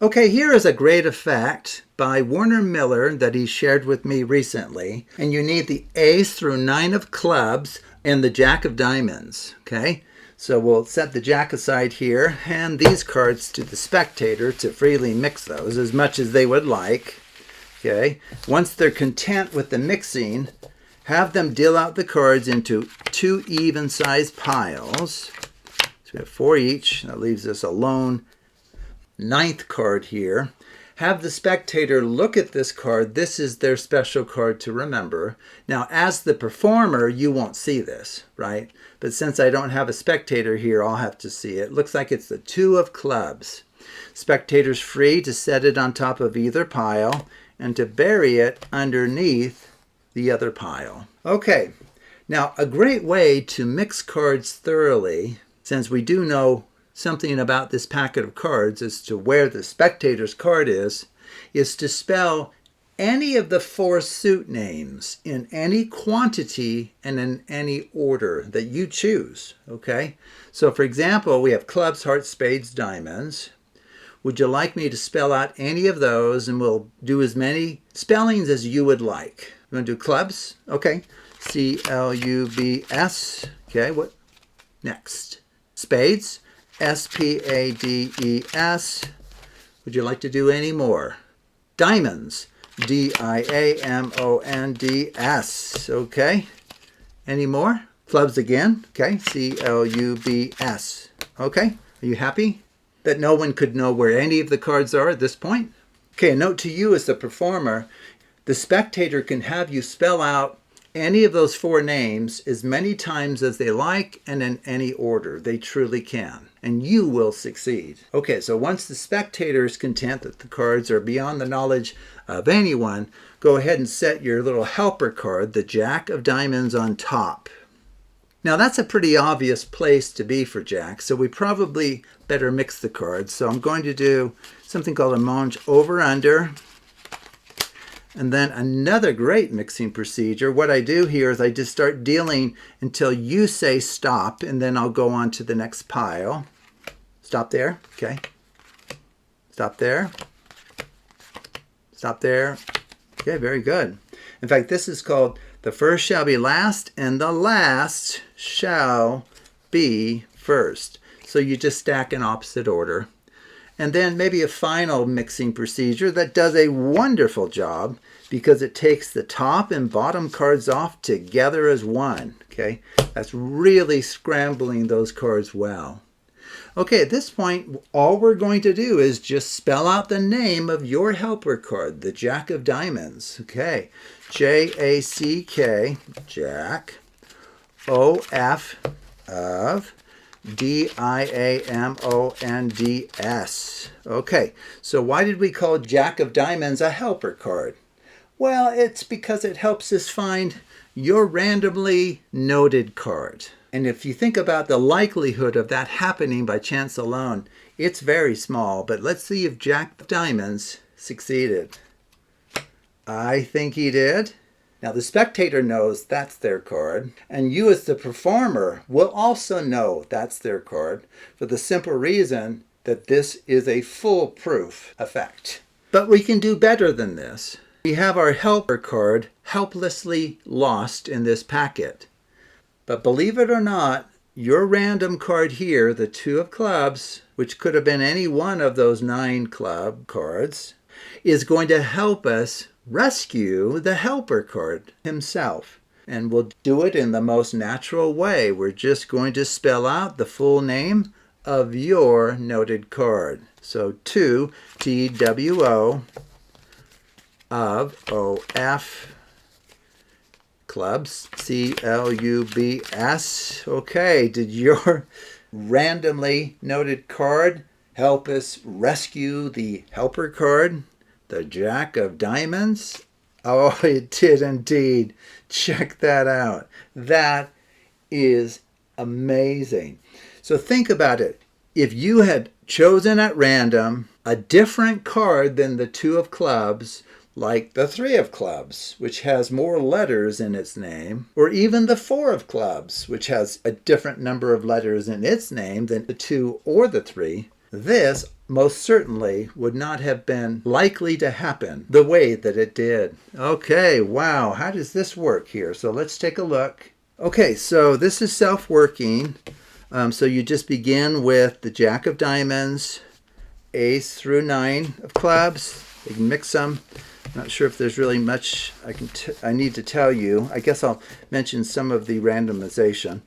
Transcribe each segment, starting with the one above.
Okay, here is a great effect by Werner Miller that he shared with me recently. And you need the ace through 9 of clubs and the jack of diamonds. Okay, so we'll set the jack aside here, hand these cards to the spectator to freely mix those as much as they would like. Okay, once they're content with the mixing, have them deal out the cards into 2 even-sized piles. So we have 4 each. That leaves us a lone 9th card here. Have the spectator look at this card. This is their special card to remember. Now, as the performer, you won't see this, right? But since I don't have a spectator here, I'll have to see it. Looks like it's the 2 of clubs. Spectator's free to set it on top of either pile and to bury it underneath the other pile. Okay, now a great way to mix cards thoroughly, since we do know something about this packet of cards as to where the spectator's card is to spell any of the 4 suit names in any quantity and in any order that you choose, okay? So for example, we have clubs, hearts, spades, diamonds. Would you like me to spell out any of those? And we'll do as many spellings as you would like. You want to do clubs? Okay. C-L-U-B-S. Okay, what next? Spades. S-P-A-D-E-S. Would you like to do any more? Diamonds. D-I-A-M-O-N-D-S. Okay. Any more? Clubs again. Okay. C-L-U-B-S. Okay. Are you happy that no one could know where any of the cards are at this point? Okay. A note to you as the performer. The spectator can have you spell out any of those 4 names as many times as they like and in any order. They truly can. And you will succeed. Okay, so once the spectator is content that the cards are beyond the knowledge of anyone, go ahead and set your little helper card, the jack of diamonds, on top. Now that's a pretty obvious place to be for jack, so we probably better mix the cards. So I'm going to do something called a mange over-under. And then another great mixing procedure. What I do here is I just start dealing until you say stop, and then I'll go on to the next pile. Stop there. Okay. Stop there. Stop there. Okay, very good. In fact, this is called the first shall be last and the last shall be first. So you just stack in opposite order. And then maybe a final mixing procedure that does a wonderful job because it takes the top and bottom cards off together as one. Okay, that's really scrambling those cards well. Okay, at this point, all we're going to do is just spell out the name of your helper card, the Jack of Diamonds. Okay, J-A-C-K, Jack, O-F of D-I-A-M-O-N-D-S. Okay, so why did we call Jack of Diamonds a helper card? Well, it's because it helps us find your randomly noted card. And if you think about the likelihood of that happening by chance alone, it's very small. But let's see if Jack of Diamonds succeeded. I think he did. Now the spectator knows that's their card, and you as the performer will also know that's their card for the simple reason that this is a foolproof effect. But we can do better than this. We have our helper card helplessly lost in this packet. But believe it or not, your random card here, the 2 of clubs, which could have been any one of those 9 club cards, is going to help us rescue the helper card himself. And we'll do it in the most natural way. We're just going to spell out the full name of your noted card. So 2, T-W-O, of O-F, clubs, C-L-U-B-S. Okay, did your randomly noted card help us rescue the helper card? The Jack of Diamonds? Oh, it did indeed. Check that out. That is amazing. So think about it. If you had chosen at random a different card than the 2 of clubs, like the 3 of clubs, which has more letters in its name, or even the 4 of clubs, which has a different number of letters in its name than the 2 or the 3, this most certainly would not have been likely to happen the way that it did. Okay, wow, how does this work here? So let's take a look. Okay, so this is self-working. So you just begin with the Jack of Diamonds, ace through 9 of clubs. You can mix them. Not sure if there's really much I need to tell you. I guess I'll mention some of the randomization.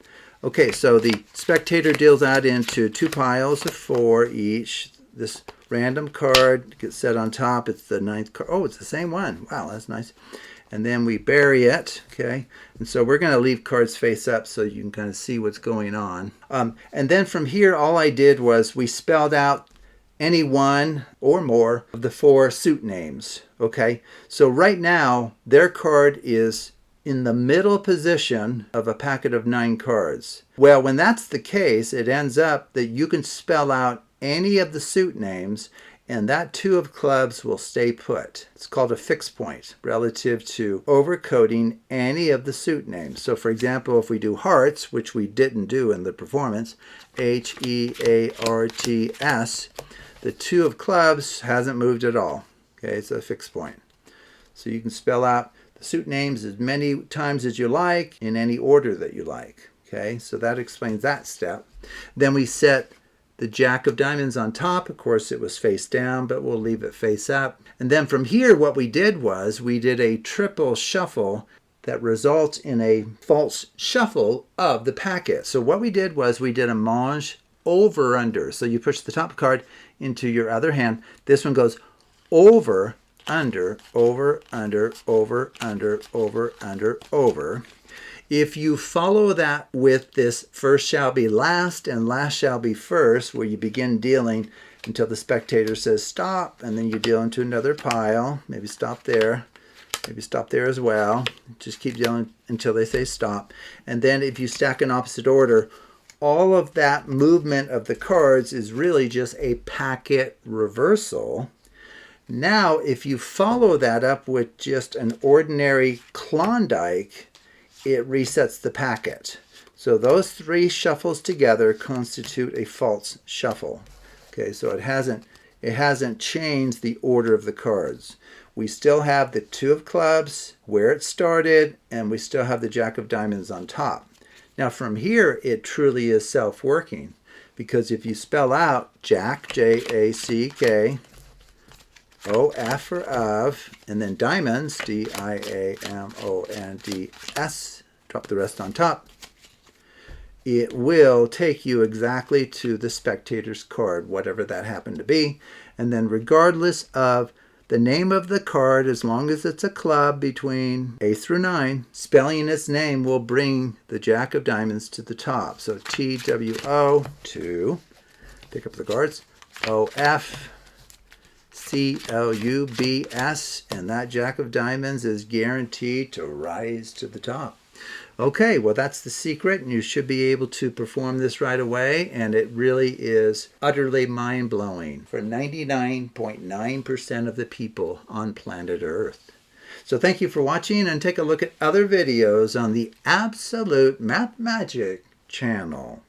Okay, so the spectator deals out into 2 piles of 4 each. This random card gets set on top. It's the 9th card. Oh, it's the same one. Wow, that's nice. And then we bury it, okay? And so we're going to leave cards face up so you can kind of see what's going on. And then from here, all I did was we spelled out any one or more of the 4 suit names, okay? So right now, their card is in the middle position of a packet of 9 cards. Well, when that's the case, it ends up that you can spell out any of the suit names, and that 2 of clubs will stay put. It's called a fixed point relative to overcoding any of the suit names. So for example, if we do hearts, which we didn't do in the performance, H-E-A-R-T-S, the 2 of clubs hasn't moved at all. Okay, it's a fixed point. So you can spell out the suit names as many times as you like in any order that you like. Okay, so that explains that step. Then we set the Jack of Diamonds on top. Of course, it was face down, but we'll leave it face up. And then from here, what we did was we did a triple shuffle that results in a false shuffle of the packet. So what we did was we did a mange over under. So you push the top card into your other hand. This one goes over, under, over, under, over, under, over, under, over. If you follow that with this first shall be last and last shall be first, where you begin dealing until the spectator says stop, and then you deal into another pile, maybe stop there as well. Just keep dealing until they say stop. And then if you stack in opposite order, all of that movement of the cards is really just a packet reversal. Now, if you follow that up with just an ordinary Klondike, it resets the packet. So those 3 shuffles together constitute a false shuffle. Okay, so it hasn't changed the order of the cards. We still have the 2 of clubs where it started, and we still have the Jack of Diamonds on top. Now from here, it truly is self-working, because if you spell out Jack, J-A-C-K, O-F for of, and then diamonds, D-I-A-M-O-N-D-S, drop the rest on top, it will take you exactly to the spectator's card, whatever that happened to be. And then regardless of the name of the card, as long as it's a club between ace through 9, spelling its name will bring the Jack of Diamonds to the top. So T-W-O, 2, pick up the cards, O-F, C-L-U-B-S, and that Jack of Diamonds is guaranteed to rise to the top. Okay, well that's the secret, and you should be able to perform this right away, and it really is utterly mind-blowing for 99.9% of the people on planet Earth. So thank you for watching, and take a look at other videos on the Absolute Math Magic channel.